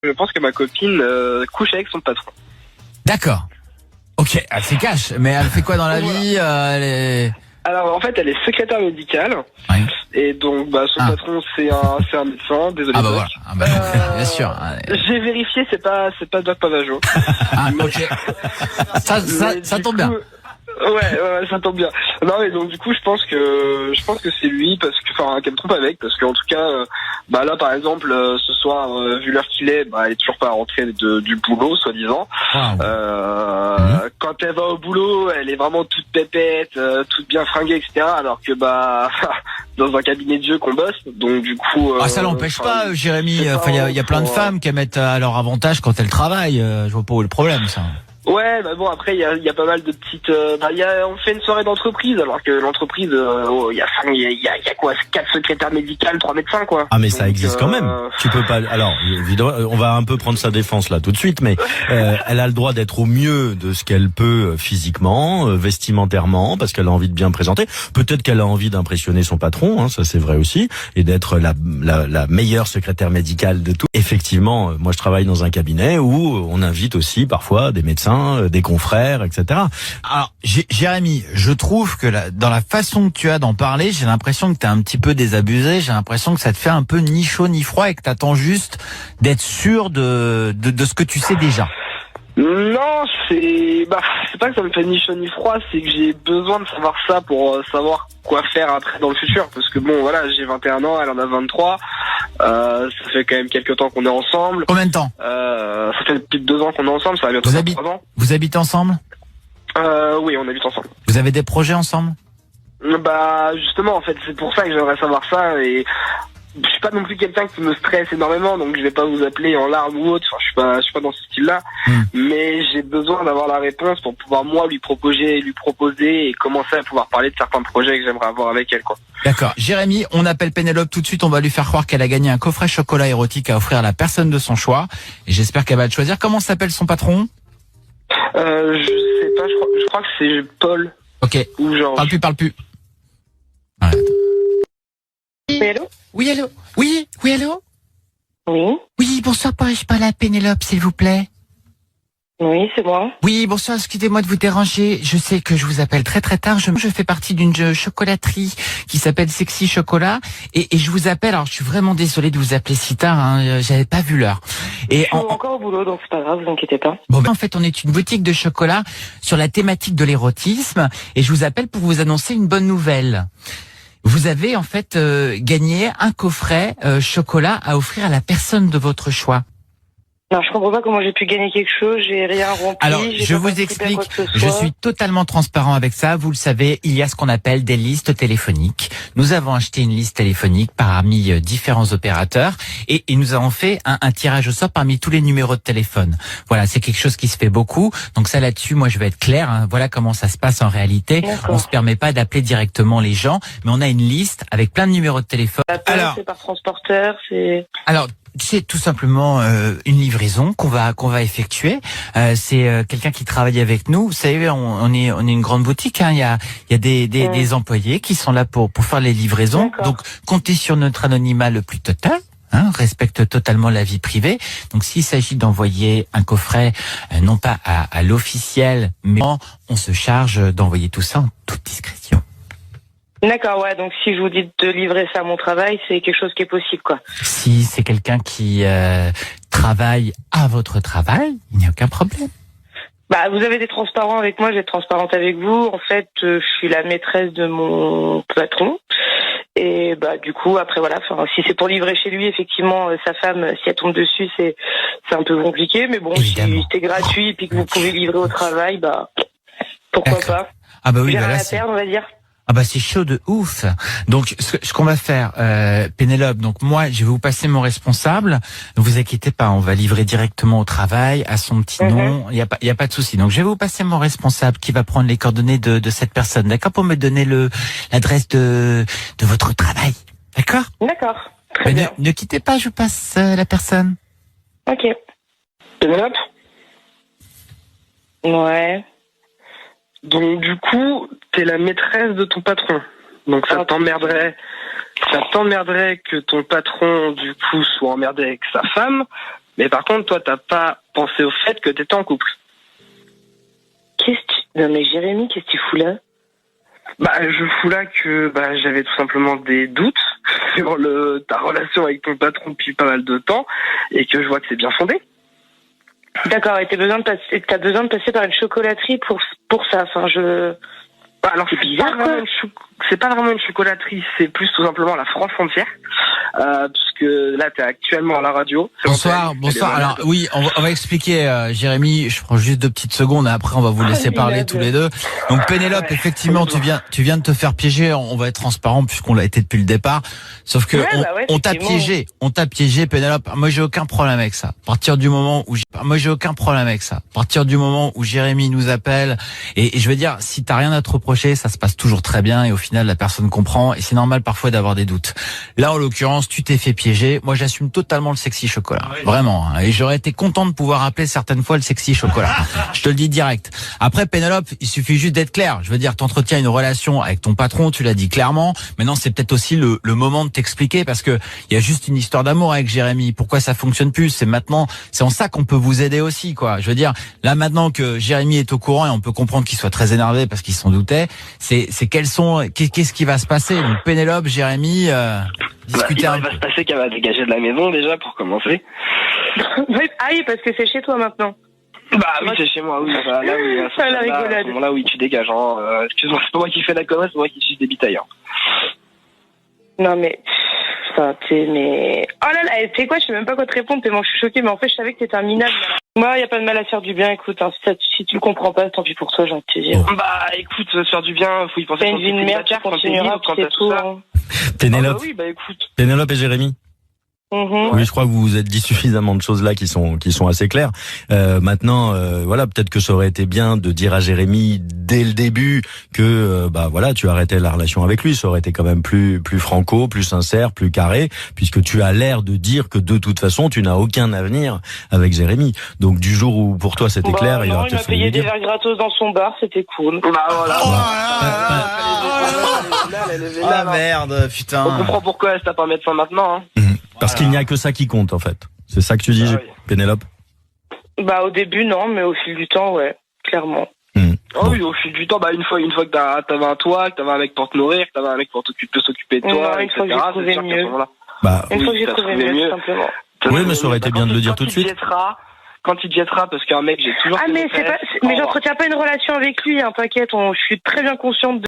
Je pense que ma copine couche avec son patron. D'accord. Ok, c'est cash. Mais elle fait quoi dans la vie elle est... Alors en fait, elle est secrétaire médicale. Ouais. Et donc son patron c'est un médecin. Désolé. Ah bah voilà. Ah bah, bien sûr. J'ai vérifié, c'est pas Doc Pavageau. Ah, ok. Ça tombe bien. Ouais, ça tombe bien. Non mais donc du coup je pense que c'est lui parce que qu'elle me trompe avec parce qu'en tout cas là par exemple ce soir vu l'heure qu'il est, elle est toujours pas rentrée du boulot soi-disant. Wow. Quand elle va au boulot, elle est vraiment toute pépette, toute bien fringuée, etc. Alors que dans un cabinet de jeu qu'on bosse, donc du coup. Ça l'empêche pas, Jérémy. Enfin, il y a plein de femmes qui mettent à leur avantage quand elles travaillent. Je vois pas où est le problème, ça. Ouais, bon après il y a pas mal de petites. On fait une soirée d'entreprise alors que l'entreprise, il y a quoi, 4 secrétaires médicales, 3 médecins quoi. Ah mais ça existe quand même. Tu peux pas. Alors évidemment, on va un peu prendre sa défense là tout de suite, mais elle a le droit d'être au mieux de ce qu'elle peut physiquement, vestimentairement, parce qu'elle a envie de bien présenter. Peut-être qu'elle a envie d'impressionner son patron, ça c'est vrai aussi, et d'être la meilleure secrétaire médicale de tout. Effectivement, moi je travaille dans un cabinet où on invite aussi parfois des médecins, des confrères, etc. Alors, Jérémy, je trouve que dans la façon que tu as d'en parler, j'ai l'impression que t'es un petit peu désabusé, j'ai l'impression que ça te fait un peu ni chaud ni froid et que t'attends juste d'être sûr de ce que tu sais déjà. Non, c'est pas que ça me fait ni chaud ni froid, c'est que j'ai besoin de savoir ça pour savoir quoi faire après dans le futur, parce que bon voilà, j'ai 21 ans, elle en a 23, ça fait quand même quelques temps qu'on est ensemble. Combien de temps? Ça fait plus de 2 ans qu'on est ensemble, ça va bientôt faire 3 ans. Vous habitez ensemble? Oui, on habite ensemble. Vous avez des projets ensemble? Justement, en fait, c'est pour ça que j'aimerais savoir ça, et je suis pas non plus quelqu'un qui me stresse énormément, donc je vais pas vous appeler en larmes ou autre. Enfin, je suis pas dans ce style-là. Mais j'ai besoin d'avoir la réponse pour pouvoir moi lui proposer et commencer à pouvoir parler de certains projets que j'aimerais avoir avec elle, quoi. D'accord. Jérémy, on appelle Pénélope tout de suite. On va lui faire croire qu'elle a gagné un coffret chocolat érotique à offrir à la personne de son choix. Et j'espère qu'elle va le choisir. Comment s'appelle son patron? Je sais pas. Je crois que c'est Paul. Ok. Ou genre. Parle plus. Voilà. Oui, allô? Oui, allô? Oui, allô? Oui. Oui, bonsoir, pourrais-je parler à Pénélope, s'il vous plaît? Oui, c'est moi. Oui, bonsoir, excusez-moi de vous déranger. Je sais que je vous appelle très très tard. Je fais partie d'une chocolaterie qui s'appelle Sexy Chocolat. Et je vous appelle, alors je suis vraiment désolée de vous appeler si tard, j'avais pas vu l'heure. Et je suis encore au boulot, donc c'est pas grave, vous inquiétez pas. Bon, en fait, on est une boutique de chocolat sur la thématique de l'érotisme. Et je vous appelle pour vous annoncer une bonne nouvelle. Vous avez en fait gagné un coffret chocolat à offrir à la personne de votre choix. Non, je comprends pas comment j'ai pu gagner quelque chose, j'ai rien rempli. Alors, je vous explique, je suis totalement transparent avec ça. Vous le savez, il y a ce qu'on appelle des listes téléphoniques. Nous avons acheté une liste téléphonique parmi différents opérateurs et nous avons fait un tirage au sort parmi tous les numéros de téléphone. Voilà, c'est quelque chose qui se fait beaucoup. Donc ça, là-dessus, moi, je vais être clair. Voilà comment ça se passe en réalité. On se permet pas d'appeler directement les gens, mais on a une liste avec plein de numéros de téléphone. Alors, c'est par transporteur, c'est... Alors, c'est tout simplement une livraison qu'on va effectuer. C'est quelqu'un qui travaille avec nous. Vous savez, on est une grande boutique. Il y a des employés qui sont là pour faire les livraisons. Donc, comptez sur notre anonymat le plus total. Respecte totalement la vie privée. Donc, s'il s'agit d'envoyer un coffret, non pas à l'officiel, mais on se charge d'envoyer tout ça en toute discrétion. D'accord, ouais, donc si je vous dis de livrer ça à mon travail, c'est quelque chose qui est possible, quoi. Si c'est quelqu'un qui travaille à votre travail, il n'y a aucun problème. Vous avez des transparents avec moi, je vais être transparente avec vous. En fait, je suis la maîtresse de mon patron. Et du coup, après voilà, si c'est pour livrer chez lui, effectivement, sa femme, si elle tombe dessus, c'est un peu compliqué. Mais bon, évidemment, si c'est gratuit et puis que vous pouvez livrer au travail, pourquoi pas. Ah bah oui, j'ai rien à perdre, on va dire. Ah bah c'est chaud de ouf. Donc ce qu'on va faire, Pénélope, donc moi je vais vous passer mon responsable. Ne vous inquiétez pas, on va livrer directement au travail à son petit nom. Il y a pas de souci. Donc je vais vous passer mon responsable qui va prendre les coordonnées de cette personne, d'accord, pour me donner l'adresse de votre travail, d'accord. D'accord. Très bien. Ne quittez pas, je passe la personne. Ok. Pénélope. Ouais. Donc du coup, t'es la maîtresse de ton patron. Donc ça t'emmerderait que ton patron du coup soit emmerdé avec sa femme, Mais par contre, toi, t'as pas pensé au fait que t'étais en couple. Non mais Jérémy, qu'est-ce que tu fous là? Bah, je fous là que j'avais tout simplement des doutes sur ta relation avec ton patron depuis pas mal de temps et que je vois que c'est bien fondé. D'accord, et t'as besoin de passer par une chocolaterie pour ça. Enfin, Alors c'est bizarre, quoi. C'est pas vraiment une chocolaterie, c'est plus tout simplement la France entière. Puisque là, t'es actuellement à la radio. Bonsoir. Alors oui, on va expliquer, Jérémy. Je prends juste 2 petites secondes et après on va vous laisser parler tous les deux. Donc Pénélope, effectivement, tu viens de te faire piéger. On va être transparent puisqu'on l'a été depuis le départ. Sauf que on t'a piégé, Pénélope. Moi, j'ai aucun problème avec ça. À partir du moment où Jérémy nous appelle et je veux dire, si t'as rien à te reprocher, ça se passe toujours très bien et au final, la personne comprend et c'est normal parfois d'avoir des doutes. Là, en l'occurrence, tu t'es fait piéger. Moi, j'assume totalement le sexy chocolat. Vraiment. Et j'aurais été content de pouvoir appeler certaines fois le sexy chocolat. Je te le dis direct. Après, Pénélope, il suffit juste d'être clair. Je veux dire, t'entretiens une relation avec ton patron, tu l'as dit clairement. Maintenant, c'est peut-être aussi le moment de t'expliquer parce que il y a juste une histoire d'amour avec Jérémy. Pourquoi ça fonctionne plus? C'est en ça qu'on peut vous aider aussi, quoi. Je veux dire, là, maintenant que Jérémy est au courant et on peut comprendre qu'il soit très énervé parce qu'il s'en doutait, qu'est-ce qui va se passer? Donc, Pénélope, Jérémy, discuter il va se passer qu'elle va dégager de la maison déjà pour commencer. Ah oui, parce que c'est chez toi maintenant. Bah oui, c'est chez moi, oui. Là, oui, à ce moment-là, oui, tu dégages. Excuse-moi, c'est pas moi qui fais la connerie, c'est moi qui suis des bitailles. Non mais... Enfin, mais... Oh là là, tu sais quoi, je sais même pas quoi te répondre tellement je suis choquée, mais en fait je savais que t'étais un minable. Moi, y a pas de mal à faire du bien, écoute, hein, si tu le comprends pas, tant pis pour toi, j'ai envie de te dire. Bah écoute, faire du bien, faut y penser. C'est une vie de merde, tu continueras, c'est tout. Pénélope. Oui, écoute. Pénélope et Jérémy. Oui, je crois que vous vous êtes dit suffisamment de choses là qui sont assez claires. Maintenant, voilà, peut-être que ça aurait été bien de dire à Jérémy dès le début que voilà, tu arrêtais la relation avec lui. Ça aurait été quand même plus franco, plus sincère, plus carré, puisque tu as l'air de dire que de toute façon tu n'as aucun avenir avec Jérémy. Donc du jour où pour toi c'était clair, il m'a payé des verres gratos dans son bar, c'était cool. Ah merde, putain. On comprend pourquoi elle t'a pas médecin maintenant. Parce qu'il n'y a que ça qui compte en fait. C'est ça que tu dis, Pénélope? Au début non, mais au fil du temps, ouais, clairement. Oui, au fil du temps, une fois que t'avais un toit, que t'avais un mec pour te nourrir, que t'avais un mec pour s'occuper de toi, une fois que j'ai trouvé mieux. Une fois que j'ai trouvé mieux, tout simplement. Oui, mais ça aurait été bien de le dire tout de suite. Quand il te jettera, parce qu'un mec, j'ai toujours... mais j'entretiens pas une relation avec lui, hein, t'inquiète, je suis très bien consciente de